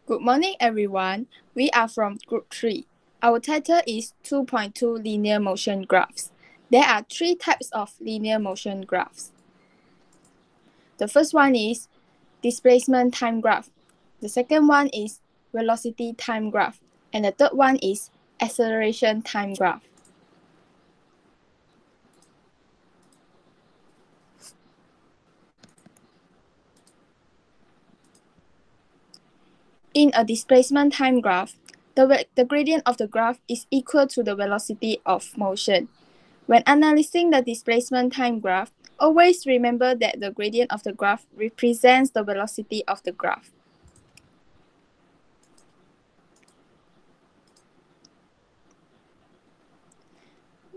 Good morning, everyone. We are from Group 3. Our title is 2.2 Linear Motion Graphs. There are three types of linear motion graphs. The first one is displacement time graph. The second one is velocity time graph. And the third one is acceleration time graph. In a displacement time graph, the gradient of the graph is equal to the velocity of motion. When analyzing the displacement time graph, always remember that the gradient of the graph represents the velocity of the graph.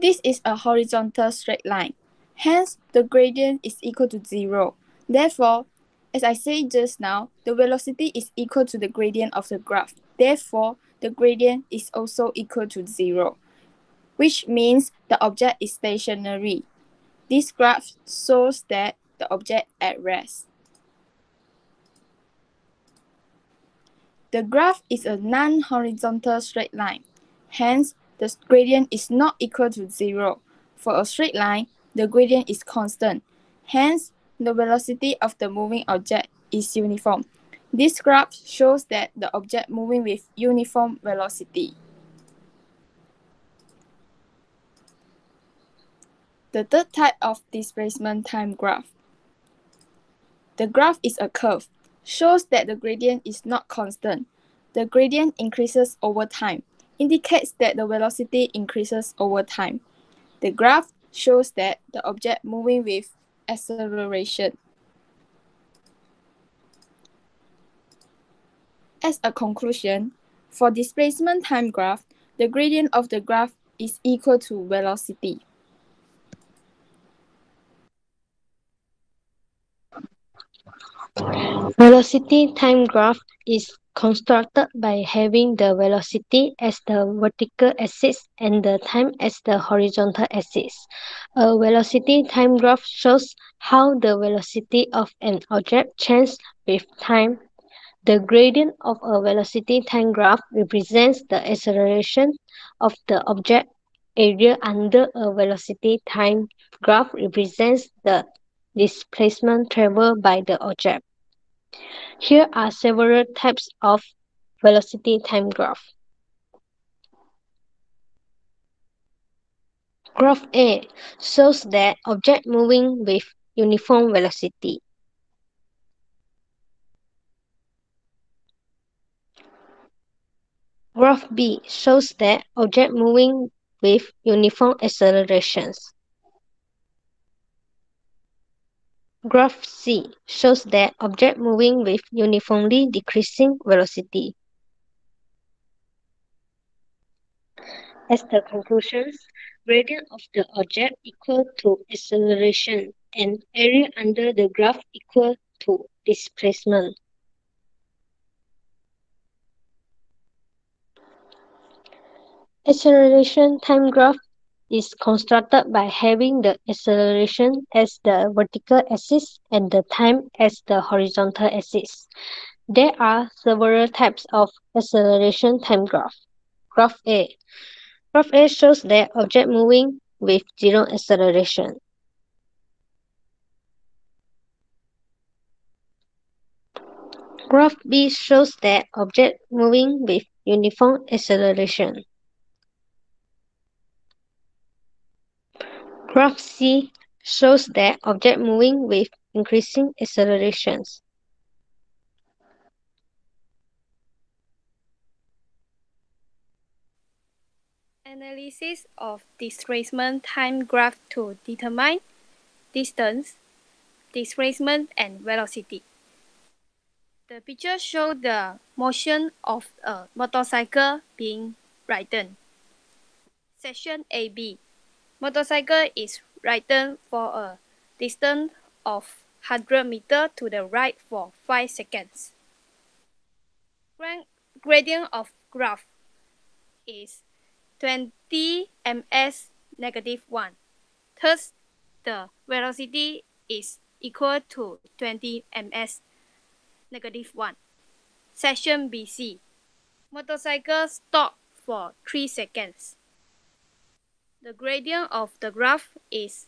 This is a horizontal straight line. Hence, the gradient is equal to 0. Therefore, as I said just now, the velocity is equal to the gradient of the graph. Therefore, the gradient is also equal to 0, which means the object is stationary. This graph shows that the object at rest. The graph is a non-horizontal straight line. Hence, the gradient is not equal to 0. For a straight line, the gradient is constant. Hence, the velocity of the moving object is uniform. This graph shows that the object moving with uniform velocity. The third type of displacement time graph. The graph is a curve, shows that the gradient is not constant. The gradient increases over time, indicates that the velocity increases over time. The graph shows that the object moving with acceleration. As a conclusion, for displacement time graph, the gradient of the graph is equal to velocity. Velocity time graph is constructed by having the velocity as the vertical axis and the time as the horizontal axis. A velocity time graph shows how the velocity of an object changes with time. The gradient of a velocity time graph represents the acceleration of the object. Area under a velocity time graph represents the displacement traveled by the object. Here are several types of velocity time graph. Graph A shows the object moving with uniform velocity. Graph B shows the object moving with uniform accelerations. Graph C shows the object moving with uniformly decreasing velocity. As the conclusions, gradient of the object equal to acceleration and area under the graph equal to displacement. Acceleration time graph is constructed by having the acceleration as the vertical axis and the time as the horizontal axis. There are several types of acceleration time graph. Graph A. Graph A shows the object moving with zero acceleration. Graph B shows the object moving with uniform acceleration. Graph C shows the object moving with increasing accelerations. Analysis of displacement time graph to determine distance, displacement, and velocity. The picture shows the motion of a motorcycle being ridden. Section AB. Motorcycle is ridden for a distance of 100 meters to the right for 5 seconds. Gradient of graph is 20 ms negative 1. Thus, the velocity is equal to 20 ms negative 1. Section BC. Motorcycle stop for 3 seconds. The gradient of the graph is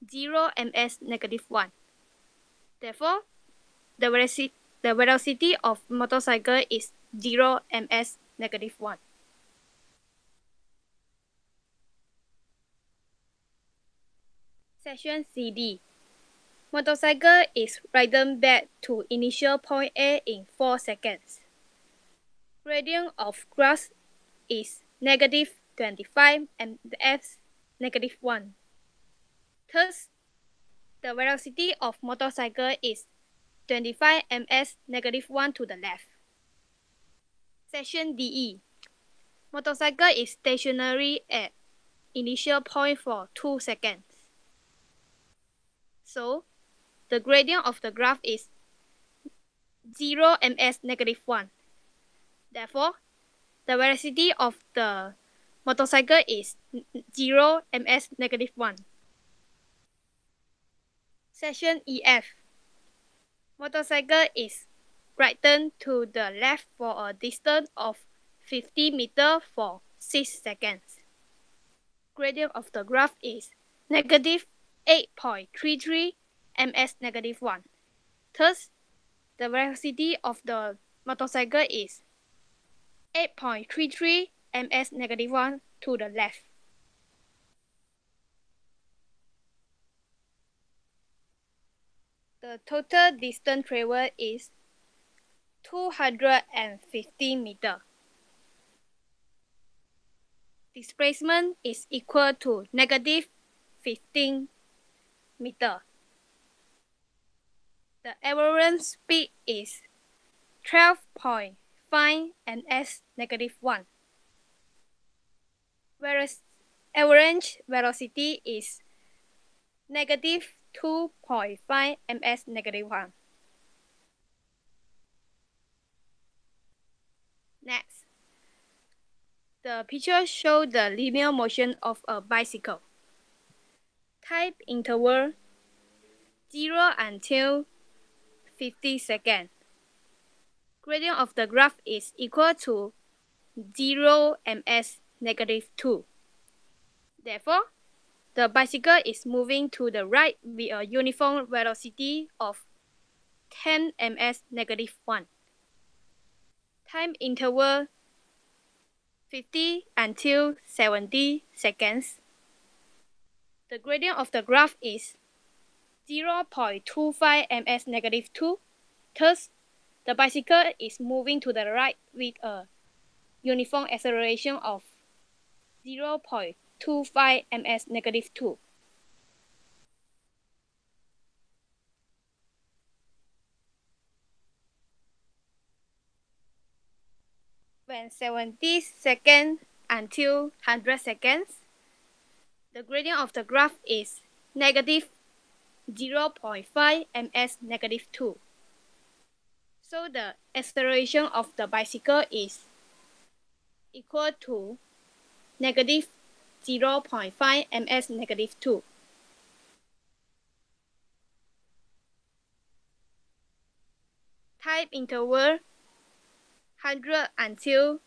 0 ms negative 1. Therefore, the velocity of motorcycle is 0 ms negative 1. Section CD. Motorcycle is ridden back to initial point A in 4 seconds. Gradient of graph is negative 25 ms negative 1. Thus, the velocity of motorcycle is 25 ms negative 1 to the left. Section DE. Motorcycle is stationary at initial point for 2 seconds. So, the gradient of the graph is 0 ms negative 1. Therefore, the velocity of the motorcycle is 0 ms negative 1. Section EF. Motorcycle is rightened to the left for a distance of 50 meters for 6 seconds. Gradient of the graph is negative 8.33 ms negative 1. Thus, the velocity of the motorcycle is 8.33 ms negative 1 to the left. The total distance traveled is 250 meters. Displacement is equal to negative 15 meters. The average speed is 12.5 ms negative 1. Whereas average velocity is negative 2.5 ms negative 1. Next, the picture shows the linear motion of a bicycle. Time interval 0 until 50 seconds. Gradient of the graph is equal to 0 ms negative 2. Therefore, the bicycle is moving to the right with a uniform velocity of 10 ms negative 1. Time interval 50 until 70 seconds. The gradient of the graph is 0.25 ms negative 2. Thus, the bicycle is moving to the right with a uniform acceleration of 0.25 ms negative 2. When 70 seconds until 100 seconds, the gradient of the graph is negative 0.5 ms negative 2. So the acceleration of the bicycle is equal to negative 0.5 ms negative 2. Time interval 100 until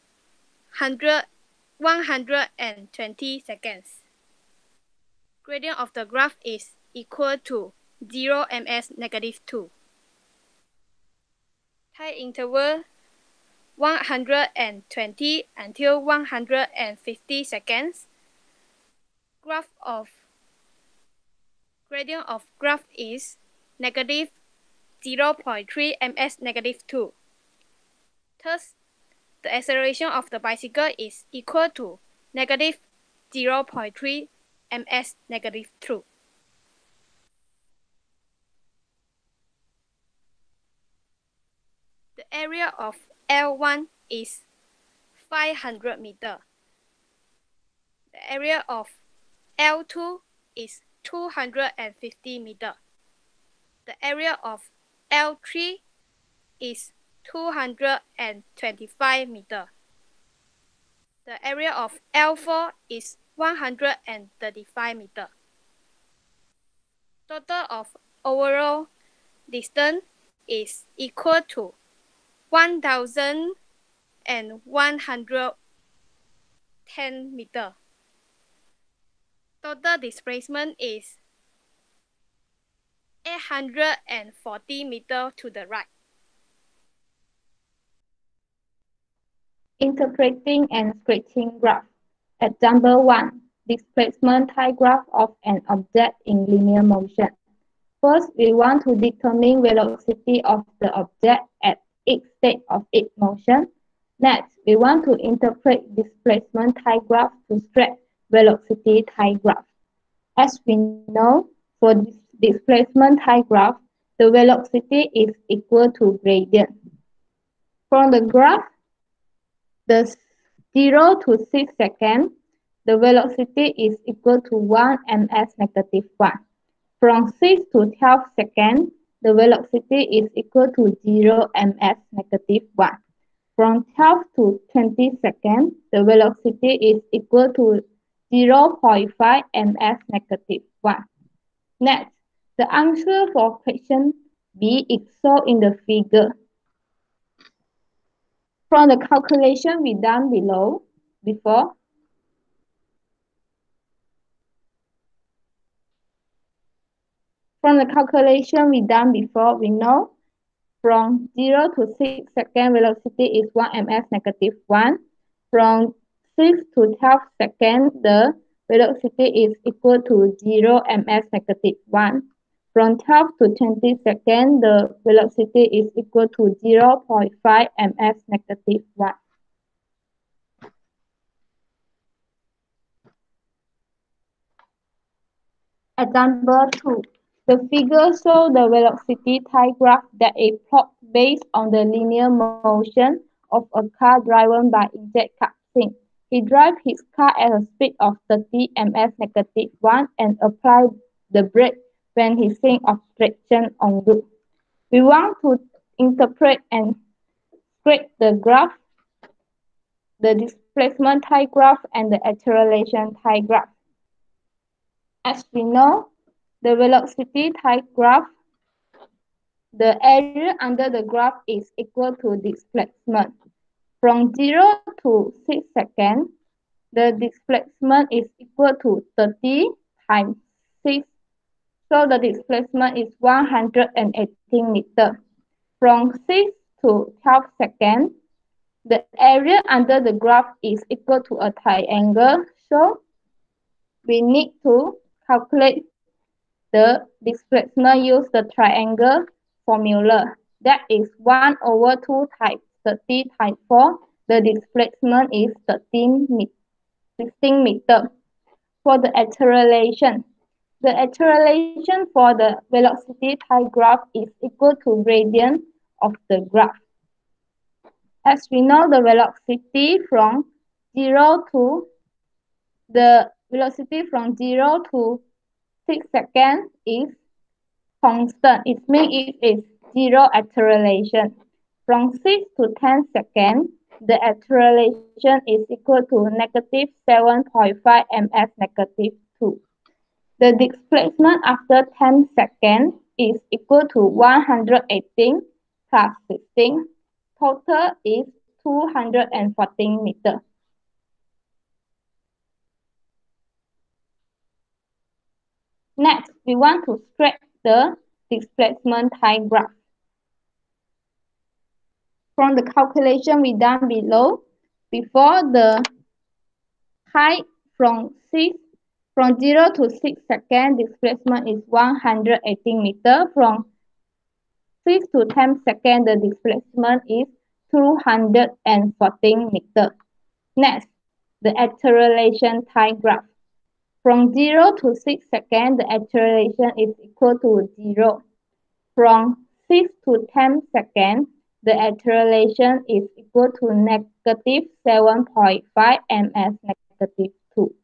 120 seconds. Gradient of the graph is equal to 0 ms negative 2. Time interval 120 until 150 seconds. Gradient of graph is negative 0.3 ms negative 2. Thus, the acceleration of the bicycle is equal to negative 0.3 ms negative 2. The area of L1 is 500 meters. The area of L2 is 250 meters. The area of L3 is 225 meters. The area of L4 is 135 meters. Total of overall distance is equal to 1,110 meters. Total displacement is 840 meters to the right. Interpreting and sketching graph. Example 1. Displacement time graph of an object in linear motion. First, we want to determine velocity of the object at each state of its motion. Next, we want to interpret displacement time graph to stretch velocity time graph. As we know, for this displacement time graph, the velocity is equal to gradient. From the graph, the 0 to 6 seconds, the velocity is equal to 1 ms negative 1. From 6 to 12 seconds, the velocity is equal to 0 ms negative 1. From 12 to 20 seconds, the velocity is equal to 0.5 ms negative 1. Next, the answer for question B is shown in the figure. From the calculation we done before, we know from 0 to 6 seconds, velocity is 1 ms negative 1. From 6 to 12 seconds, the velocity is equal to 0 ms negative 1. From 12 to 20 seconds, the velocity is equal to 0.5 ms negative 1. Example 2. The figure shows the velocity time graph that is plotted based on the linear motion of a car driven by Eject Singh. He drives his car at a speed of 30 ms negative 1 and applies the brake when he sees obstruction en route. We want to interpret and sketch the graph, the displacement time graph, and the acceleration time graph. As we know, the velocity time graph, the area under the graph is equal to displacement. From 0 to 6 seconds, the displacement is equal to 30 times 6. So the displacement is 118 meters. From 6 to 12 seconds, the area under the graph is equal to a triangle. So we need to calculate the displacement use the triangle formula. That is 1 over 2 times 30 times 4. The displacement is 16 meters. For the acceleration for the velocity time graph is equal to gradient of the graph. As we know, the velocity from 0 to 6 seconds is constant. It means it is zero acceleration. From 6 to 10 seconds, the acceleration is equal to negative 7.5 ms negative 2. The displacement after 10 seconds is equal to 118 plus 16. Total is 214 meters. Next, we want to sketch the displacement time graph. From the calculation we done below, before the height from 0 to 6 seconds, displacement is 118 meters. From 6 to 10 seconds, the displacement is 214 meters. Next, the acceleration time graph. From 0 to 6 seconds, the acceleration is equal to 0. From 6 to 10 seconds, the acceleration is equal to negative 7.5 ms negative 2.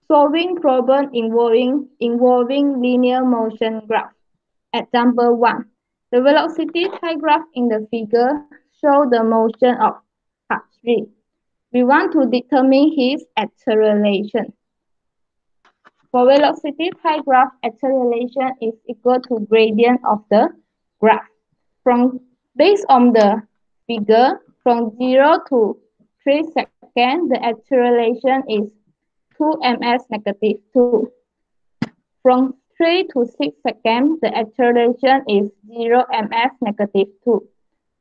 Solving problem involving linear motion graph. Example 1. The velocity time graph in the figure shows the motion of H3. We want to determine his acceleration. For velocity time graph, acceleration is equal to gradient of the graph. Based on the figure, from 0 to 3 seconds, the acceleration is 2 ms negative 2. From 3 to 6 seconds, the acceleration is 0 ms negative 2.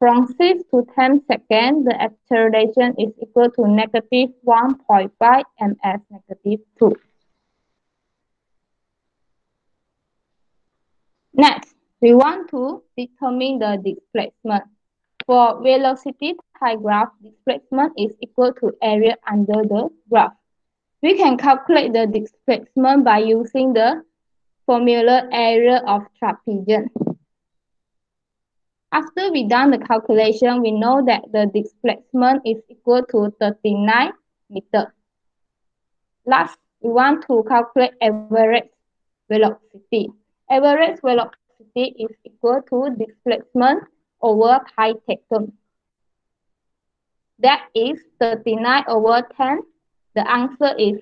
From 6 to 10 seconds, the acceleration is equal to negative 1.5 ms negative 2. Next, we want to determine the displacement. For velocity time graph, displacement is equal to area under the graph. We can calculate the displacement by using the formula area of trapezium. After we done the calculation, we know that the displacement is equal to 39 meters. Last, we want to calculate average velocity. Average velocity is equal to displacement over time taken. That is 39 over 10. The answer is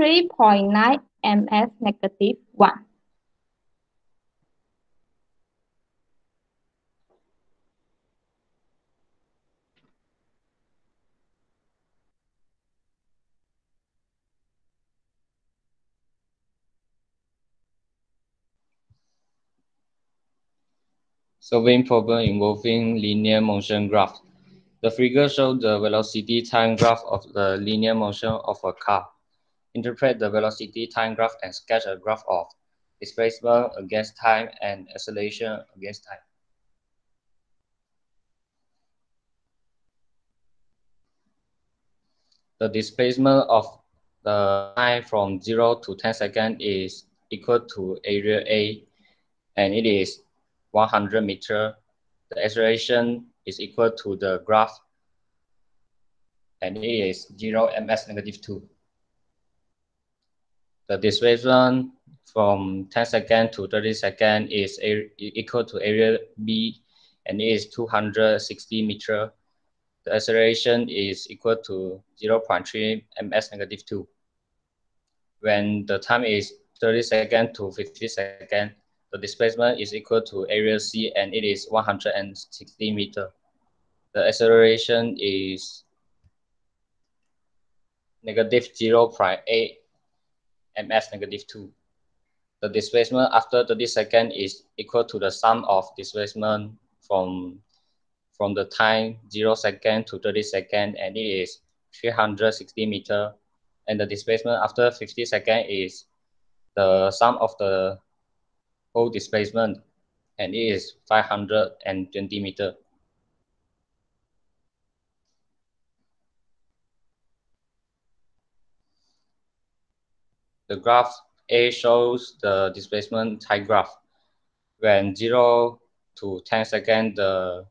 3.9 ms negative 1. Solving problem involving linear motion graph. The figure shows the velocity time graph of the linear motion of a car. Interpret the velocity time graph and sketch a graph of displacement against time and acceleration against time. The displacement of the time from 0 to 10 seconds is equal to area A, and it is 100 meters. The acceleration is equal to the graph, and it is 0 ms negative 2. The displacement from 10 seconds to 30 seconds is equal to area B, and it is 260 meters. The acceleration is equal to 0.3 ms negative 2. When the time is 30 seconds to 50 seconds, the displacement is equal to area C, and it is 160 meters. The acceleration is negative 0.8 ms negative 2. The displacement after 30 seconds is equal to the sum of displacement from the time 0 second to 30 seconds, and it is 360 meters. And the displacement after 50 seconds is the sum of the whole displacement, and it is 520 meters. The graph A shows the displacement time graph. When 0 to 10 seconds, the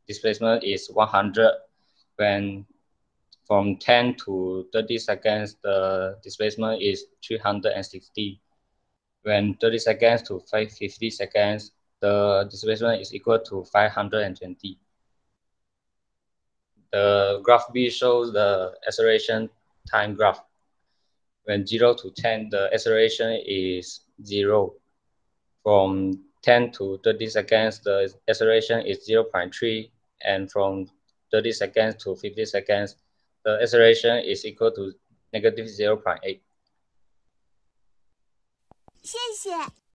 displacement is 100. When from 10 to 30 seconds, the displacement is 360. When 30 seconds to 50 seconds, the displacement is equal to 520. The graph B shows the acceleration time graph. When 0 to 10, the acceleration is 0. From 10 to 30 seconds, the acceleration is 0.3. And from 30 seconds to 50 seconds, the acceleration is equal to negative 0.8. 谢谢。